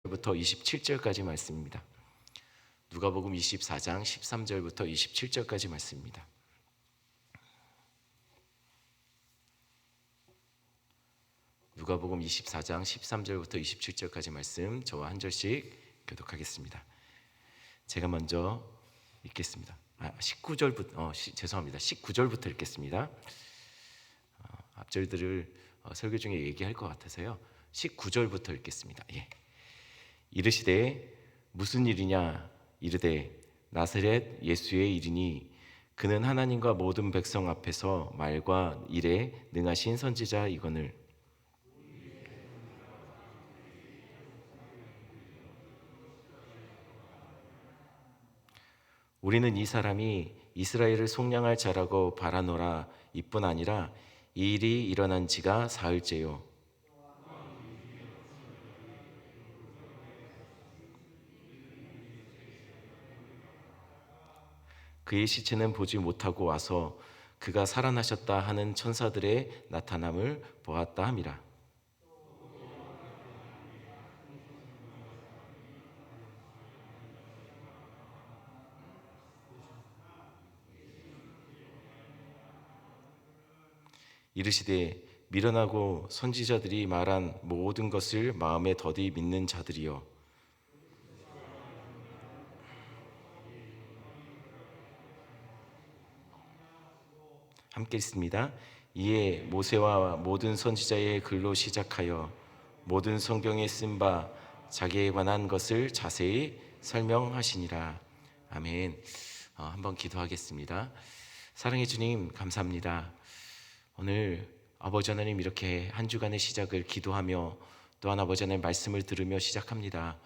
부터 27절까지 말씀입니다. 누가복음 24장 13절부터 27절까지 말씀입니다. 누가복음 24장 13절부터 27절까지 말씀 저와 한 절씩 교독하겠습니다. 제가 먼저 읽겠습니다. 19절부터 죄송합니다. 19절부터 읽겠습니다. 앞절들을 설교 중에 얘기할 것 같아서요. 19절부터 읽겠습니다. 이르시되 무슨 일이냐 이르되 나사렛 예수의 일이니 그는 하나님과 모든 백성 앞에서 말과 일에 능하신 선지자이거늘 우리는 이 사람이 이스라엘을 속량할 자라고 바라노라 이뿐 아니라 이 일이 일어난 지가 사흘째요. 그의 시체는 보지 못하고 와서 그가 살아나셨다 하는 천사들의 나타남을 보았다 함이라. 이르시되 미련하고 선지자들이 말한 모든 것을 마음에 더디 믿는 자들이여 함께 있습니다. 이에 모세와 모든 선지자의 글로 시작하여 모든 성경에 쓴 바 자기에 관한 것을 자세히 설명하시니라. 아멘. 한번 기도하겠습니다. 사랑해 주님 감사합니다. 오늘 아버지 하나님 이렇게 한 주간의 시작을 기도하며 또한 아버지 하나님 말씀을 들으며 시작합니다.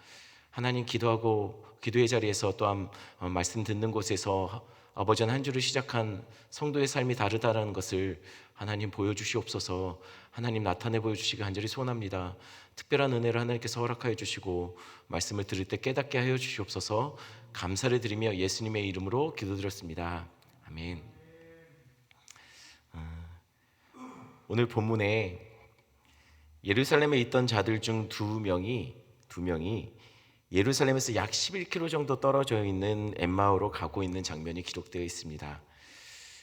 하나님 기도하고 기도의 자리에서 또한 말씀 듣는 곳에서 아버지 한 주를 시작한 성도의 삶이 다르다는 것을 하나님 보여주시옵소서. 하나님 나타내 보여주시기 간절히 소원합니다. 특별한 은혜를 하나님께서 허락하여 주시고 말씀을 들을 때 깨닫게 하여 주시옵소서. 감사를 드리며 예수님의 이름으로 기도드렸습니다. 아멘. 오늘 본문에 예루살렘에 있던 자들 중 두 명이 예루살렘에서 약 11km 정도 떨어져 있는 엠마오로 가고 있는 장면이 기록되어 있습니다.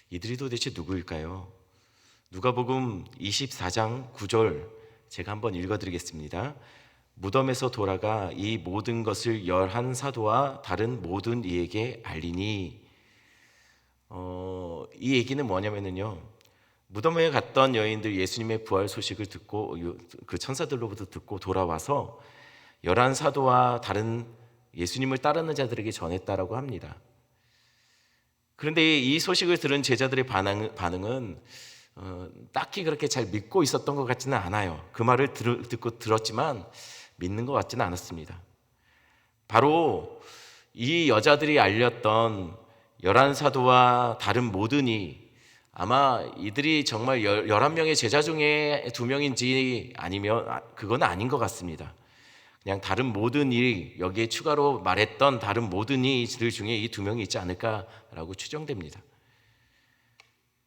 이들이 도대체 누구일까요? 누가복음 24장 9절 제가 한번 읽어드리겠습니다. 무덤에서 돌아가 이 모든 것을 11사도와 다른 모든 이에게 알리니 이 얘기는 뭐냐면요, 무덤에 갔던 여인들 예수님의 부활 소식을 듣고 그 천사들로부터 듣고 돌아와서 11사도와 다른 예수님을 따르는 자들에게 전했다라고 합니다. 그런데 이 소식을 들은 제자들의 반응은 딱히 그렇게 잘 믿고 있었던 것 같지는 않아요. 그 말을 듣고 들었지만 믿는 것 같지는 않았습니다. 바로 이 여자들이 알렸던 11사도와 다른 모든이 아마 이들이 정말 11명의 제자 중에 2명인지 아니면 그건 아닌 것 같습니다. 그냥 다른 모든 이 여기에 추가로 말했던 다른 모든 이들 중에 이 2명이 있지 않을까라고 추정됩니다.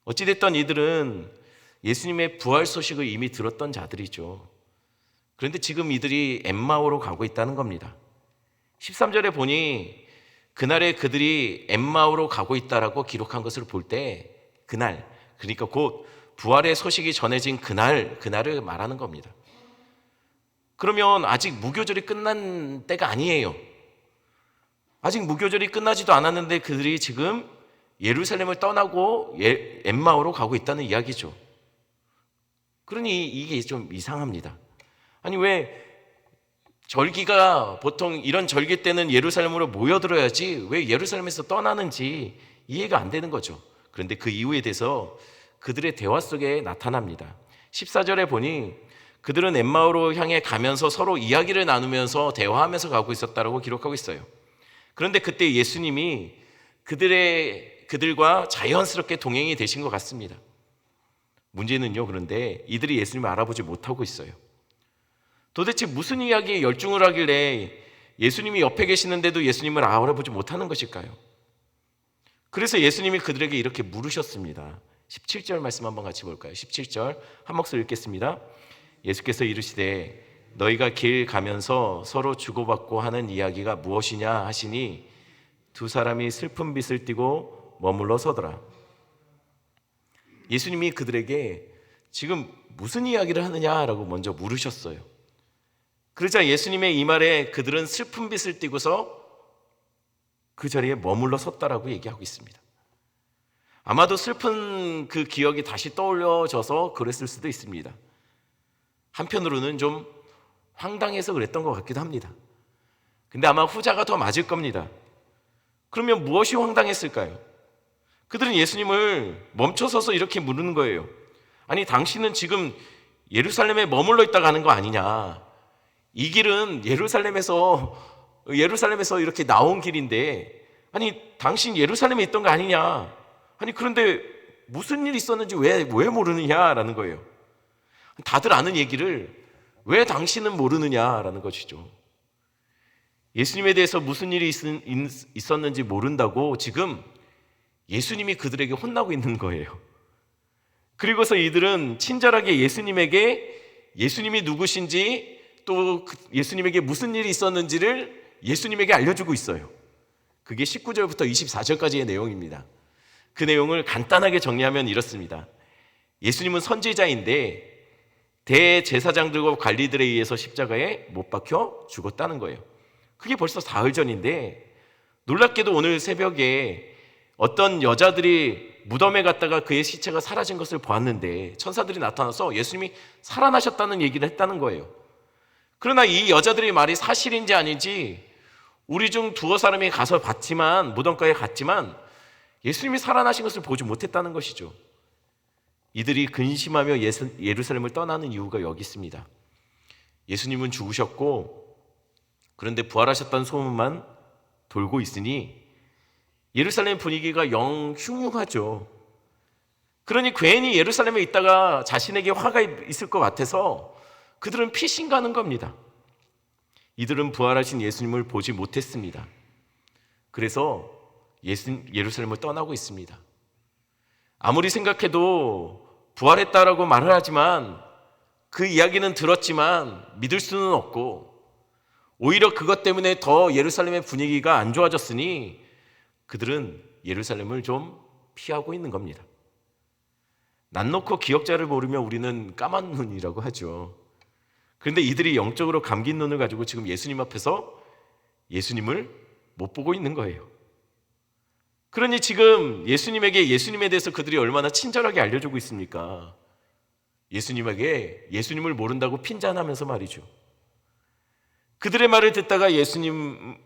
어찌됐든 이들은 예수님의 부활 소식을 이미 들었던 자들이죠. 그런데 지금 이들이 엠마오로 가고 있다는 겁니다. 13절에 보니 그날에 그들이 엠마오로 가고 있다라고 기록한 것을 볼 때 그날, 그러니까 곧 부활의 소식이 전해진 그날을 말하는 겁니다. 그러면 아직 무교절이 끝난 때가 아니에요. 아직 무교절이 끝나지도 않았는데 그들이 지금 예루살렘을 떠나고 엠마오로 가고 있다는 이야기죠. 그러니 이게 좀 이상합니다. 아니 왜 절기가 보통 이런 절기 때는 예루살렘으로 모여들어야지 왜 예루살렘에서 떠나는지 이해가 안 되는 거죠. 그런데 그 이유에 대해서 그들의 대화 속에 나타납니다. 14절에 보니 그들은 엠마오로 향해 가면서 서로 이야기를 나누면서 대화하면서 가고 있었다고 기록하고 있어요. 그런데 그때 예수님이 그들과 자연스럽게 동행이 되신 것 같습니다. 문제는요, 그런데 이들이 예수님을 알아보지 못하고 있어요. 도대체 무슨 이야기에 열중을 하길래 예수님이 옆에 계시는데도 예수님을 알아보지 못하는 것일까요? 그래서 예수님이 그들에게 이렇게 물으셨습니다. 17절 말씀 한번 같이 볼까요? 17절 한 목소리 읽겠습니다. 예수께서 이르시되 너희가 길 가면서 서로 주고받고 하는 이야기가 무엇이냐 하시니 두 사람이 슬픈 빛을 띠고 머물러 서더라. 예수님이 그들에게 지금 무슨 이야기를 하느냐라고 먼저 물으셨어요. 그러자 예수님의 이 말에 그들은 슬픈 빛을 띠고서 그 자리에 머물러 섰다라고 얘기하고 있습니다. 아마도 슬픈 그 기억이 다시 떠올려져서 그랬을 수도 있습니다. 한편으로는 좀 황당해서 그랬던 것 같기도 합니다. 근데 아마 후자가 더 맞을 겁니다. 그러면 무엇이 황당했을까요? 그들은 예수님을 멈춰서서 이렇게 물는 거예요. 아니, 당신은 지금 예루살렘에 머물러 있다가 하는 거 아니냐? 이 길은 예루살렘에서 이렇게 나온 길인데, 아니, 당신 예루살렘에 있던 거 아니냐? 아니, 그런데 무슨 일이 있었는지 왜 모르느냐라는 거예요. 다들 아는 얘기를 왜 당신은 모르느냐라는 것이죠. 예수님에 대해서 무슨 일이 있었는지 모른다고 지금 예수님이 그들에게 혼나고 있는 거예요. 그리고서 이들은 친절하게 예수님에게 예수님이 누구신지 또 예수님에게 무슨 일이 있었는지를 예수님에게 알려주고 있어요. 그게 19절부터 24절까지의 내용입니다. 그 내용을 간단하게 정리하면 이렇습니다. 예수님은 선지자인데 대제사장들과 관리들에 의해서 십자가에 못 박혀 죽었다는 거예요. 그게 벌써 사흘 전인데 놀랍게도 오늘 새벽에 어떤 여자들이 무덤에 갔다가 그의 시체가 사라진 것을 보았는데 천사들이 나타나서 예수님이 살아나셨다는 얘기를 했다는 거예요. 그러나 이 여자들의 말이 사실인지 아닌지 우리 중 두어 사람이 가서 봤지만, 무덤가에 갔지만 예수님이 살아나신 것을 보지 못했다는 것이죠. 이들이 근심하며 예루살렘을 떠나는 이유가 여기 있습니다. 예수님은 죽으셨고 그런데 부활하셨다는 소문만 돌고 있으니 예루살렘 분위기가 영 흉흉하죠. 그러니 괜히 예루살렘에 있다가 자신에게 화가 있을 것 같아서 그들은 피신 가는 겁니다. 이들은 부활하신 예수님을 보지 못했습니다. 그래서 예루살렘을 떠나고 있습니다. 아무리 생각해도 부활했다라고 말을 하지만 그 이야기는 들었지만 믿을 수는 없고 오히려 그것 때문에 더 예루살렘의 분위기가 안 좋아졌으니 그들은 예루살렘을 좀 피하고 있는 겁니다. 난 놓고 기억자를 모르면 우리는 까만 눈이라고 하죠. 그런데 이들이 영적으로 감긴 눈을 가지고 지금 예수님 앞에서 예수님을 못 보고 있는 거예요. 그러니 지금 예수님에게 예수님에 대해서 그들이 얼마나 친절하게 알려주고 있습니까? 예수님에게 예수님을 모른다고 핀잔하면서 말이죠. 그들의 말을 듣다가 예수님은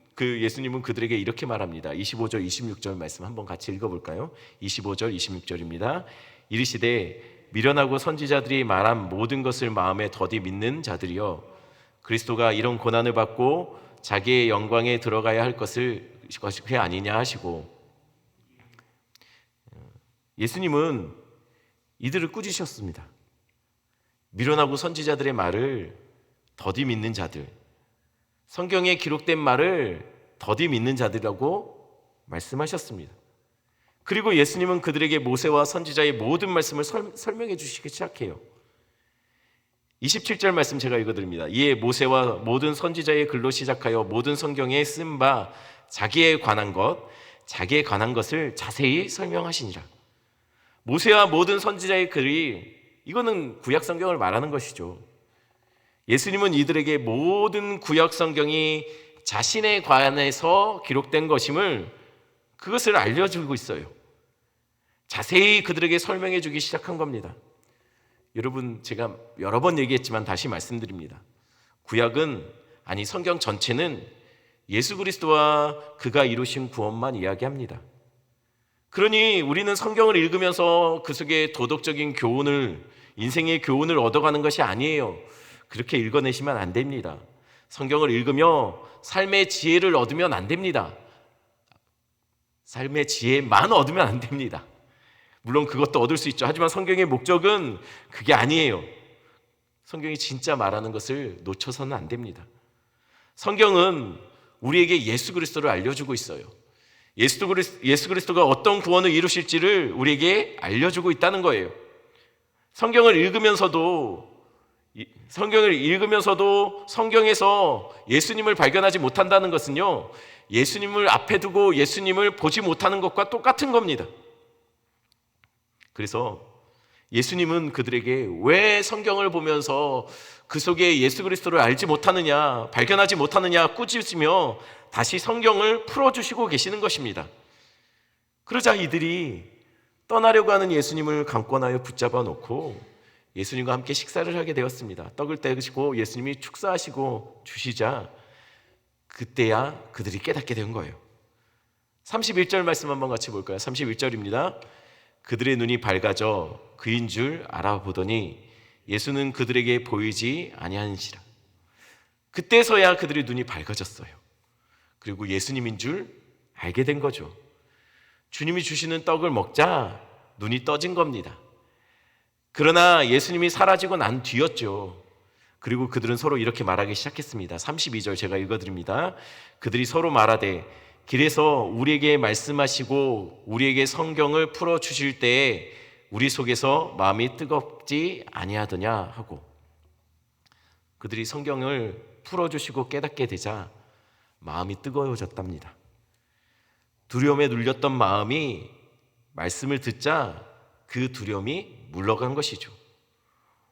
그들에게 이렇게 말합니다. 25절, 26절 말씀 한번 같이 읽어볼까요? 25절, 26절입니다. 이르시되 미련하고 선지자들이 말한 모든 것을 마음에 더디 믿는 자들이여, 그리스도가 이런 고난을 받고 자기의 영광에 들어가야 할 것을 그게 아니냐 하시고, 예수님은 이들을 꾸짖으셨습니다. 미련하고 선지자들의 말을 더디 믿는 자들, 성경에 기록된 말을 더디 믿는 자들이라고 말씀하셨습니다. 그리고 예수님은 그들에게 모세와 선지자의 모든 말씀을 설명해 주시기 시작해요. 27절 말씀 제가 읽어드립니다. 이에 모세와 모든 선지자의 글로 시작하여 모든 성경에 쓴 바 자기에 관한 것을 자세히 설명하시니라. 모세와 모든 선지자의 글이, 이거는 구약 성경을 말하는 것이죠. 예수님은 이들에게 모든 구약 성경이 자신에 관해서 기록된 것임을, 그것을 알려주고 있어요. 자세히 그들에게 설명해 주기 시작한 겁니다. 여러분, 제가 여러 번 얘기했지만 다시 말씀드립니다. 성경 전체는 예수 그리스도와 그가 이루신 구원만 이야기합니다. 그러니 우리는 성경을 읽으면서 그 속에 도덕적인 교훈을, 인생의 교훈을 얻어가는 것이 아니에요. 그렇게 읽어내시면 안 됩니다. 성경을 읽으며 삶의 지혜를 얻으면 안 됩니다. 삶의 지혜만 얻으면 안 됩니다. 물론 그것도 얻을 수 있죠. 하지만 성경의 목적은 그게 아니에요. 성경이 진짜 말하는 것을 놓쳐서는 안 됩니다. 성경은 우리에게 예수 그리스도를 알려주고 있어요. 예수 그리스도가 어떤 구원을 이루실지를 우리에게 알려주고 있다는 거예요. 성경을 읽으면서도 성경을 읽으면서도 성경에서 예수님을 발견하지 못한다는 것은요, 예수님을 앞에 두고 예수님을 보지 못하는 것과 똑같은 겁니다. 그래서 예수님은 그들에게 왜 성경을 보면서 그 속에 예수 그리스도를 알지 못하느냐, 발견하지 못하느냐 꾸짖으며 다시 성경을 풀어주시고 계시는 것입니다. 그러자 이들이 떠나려고 하는 예수님을 강권하여 붙잡아 놓고 예수님과 함께 식사를 하게 되었습니다. 떡을 떼시고 예수님이 축사하시고 주시자 그때야 그들이 깨닫게 된 거예요. 31절 말씀 한번 같이 볼까요? 31절입니다. 그들의 눈이 밝아져 그인 줄 알아보더니 예수는 그들에게 보이지 아니하니라. 그때서야 그들의 눈이 밝아졌어요. 그리고 예수님인 줄 알게 된 거죠. 주님이 주시는 떡을 먹자 눈이 떠진 겁니다. 그러나 예수님이 사라지고 난 뒤였죠. 그리고 그들은 서로 이렇게 말하기 시작했습니다. 32절 제가 읽어드립니다. 그들이 서로 말하되 길에서 우리에게 말씀하시고 우리에게 성경을 풀어주실 때에 우리 속에서 마음이 뜨겁지 아니하더냐 하고, 그들이 성경을 풀어주시고 깨닫게 되자 마음이 뜨거워졌답니다. 두려움에 눌렸던 마음이 말씀을 듣자 그 두려움이 물러간 것이죠.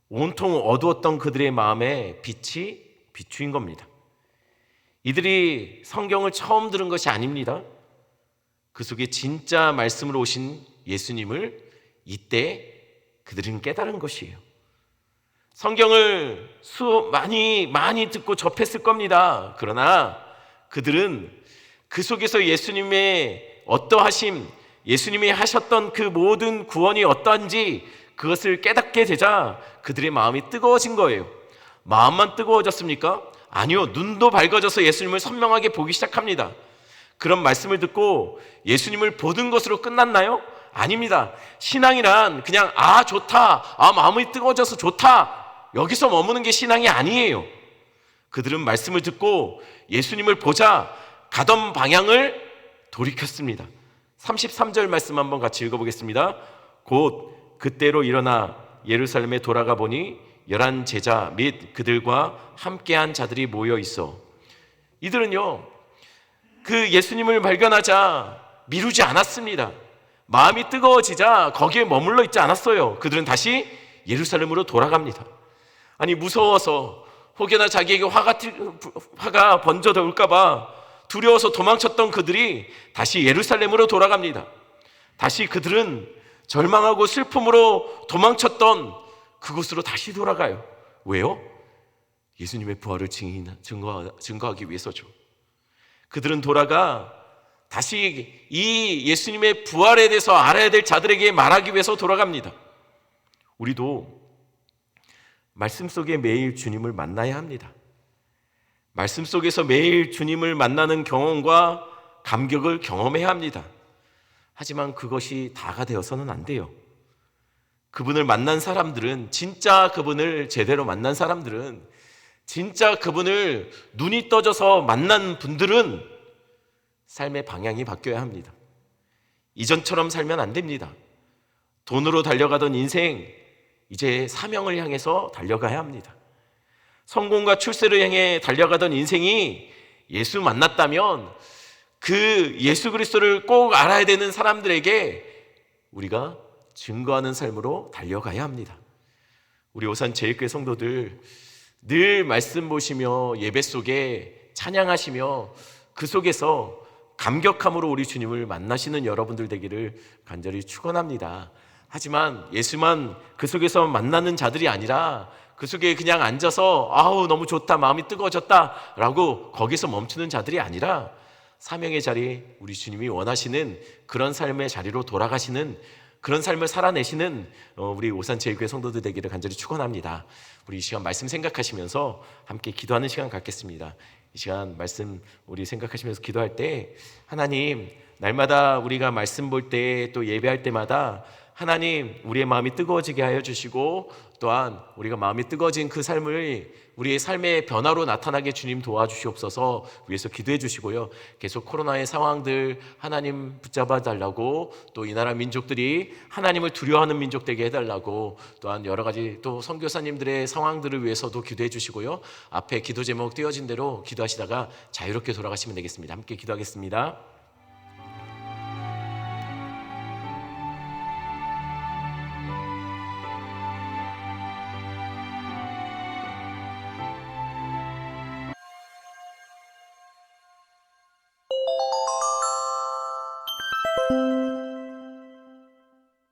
온통 어두웠던 그들의 마음에 빛이 비추인 겁니다. 이들이 성경을 처음 들은 것이 아닙니다. 그 속에 진짜 말씀으로 오신 예수님을 이때 그들은 깨달은 것이에요. 성경을 많이 듣고 접했을 겁니다. 그러나 그들은 그 속에서 예수님의 어떠하심, 예수님이 하셨던 그 모든 구원이 어떠한지 그것을 깨닫게 되자 그들의 마음이 뜨거워진 거예요. 마음만 뜨거워졌습니까? 아니요, 눈도 밝아져서 예수님을 선명하게 보기 시작합니다. 그런 말씀을 듣고 예수님을 보는 것으로 끝났나요? 아닙니다. 신앙이란 그냥 좋다, 마음이 뜨거워져서 좋다, 여기서 머무는 게 신앙이 아니에요. 그들은 말씀을 듣고 예수님을 보자 가던 방향을 돌이켰습니다. 33절 말씀 한번 같이 읽어보겠습니다. 곧 그때로 일어나 예루살렘에 돌아가 보니 11 제자 및 그들과 함께한 자들이 모여 있어. 이들은요, 그 예수님을 발견하자 미루지 않았습니다. 마음이 뜨거워지자 거기에 머물러 있지 않았어요. 그들은 다시 예루살렘으로 돌아갑니다. 아니, 무서워서 혹여나 자기에게 화가 번져져 올까봐 두려워서 도망쳤던 그들이 다시 예루살렘으로 돌아갑니다. 다시 그들은 절망하고 슬픔으로 도망쳤던 그곳으로 다시 돌아가요. 왜요? 예수님의 부활을 증거하기 위해서죠. 그들은 돌아가 다시 이 예수님의 부활에 대해서 알아야 될 자들에게 말하기 위해서 돌아갑니다. 우리도 말씀 속에 매일 주님을 만나야 합니다. 말씀 속에서 매일 주님을 만나는 경험과 감격을 경험해야 합니다. 하지만 그것이 다가 되어서는 안 돼요. 그분을 만난 사람들은, 진짜 그분을 제대로 만난 사람들은, 진짜 그분을 눈이 떠져서 만난 분들은 삶의 방향이 바뀌어야 합니다. 이전처럼 살면 안 됩니다. 돈으로 달려가던 인생, 이제 사명을 향해서 달려가야 합니다. 성공과 출세를 향해 달려가던 인생이 예수 만났다면 그 예수 그리스도를 꼭 알아야 되는 사람들에게 우리가 증거하는 삶으로 달려가야 합니다. 우리 오산 제일교회 성도들 늘 말씀 보시며 예배 속에 찬양하시며 그 속에서 감격함으로 우리 주님을 만나시는 여러분들 되기를 간절히 축원합니다. 하지만 예수만 그 속에서 만나는 자들이 아니라 그 속에 그냥 앉아서 너무 좋다, 마음이 뜨거워졌다 라고 거기서 멈추는 자들이 아니라 사명의 자리, 우리 주님이 원하시는 그런 삶의 자리로 돌아가시는, 그런 삶을 살아내시는 우리 오산 제일교회 성도들 되기를 간절히 축원합니다. 우리 이 시간 말씀 생각하시면서 함께 기도하는 시간 갖겠습니다. 이 시간 말씀 우리 생각하시면서 기도할 때, 하나님, 날마다 우리가 말씀 볼 때 또 예배할 때마다 하나님 우리의 마음이 뜨거워지게 하여 주시고 또한 우리가 마음이 뜨거워진 그 삶을 우리의 삶의 변화로 나타나게 주님 도와주시옵소서 위해서 기도해 주시고요. 계속 코로나의 상황들 하나님 붙잡아 달라고, 또 이 나라 민족들이 하나님을 두려워하는 민족 되게 해달라고, 또한 여러 가지 또 선교사님들의 상황들을 위해서도 기도해 주시고요. 앞에 기도 제목 띄어진 대로 기도하시다가 자유롭게 돌아가시면 되겠습니다. 함께 기도하겠습니다.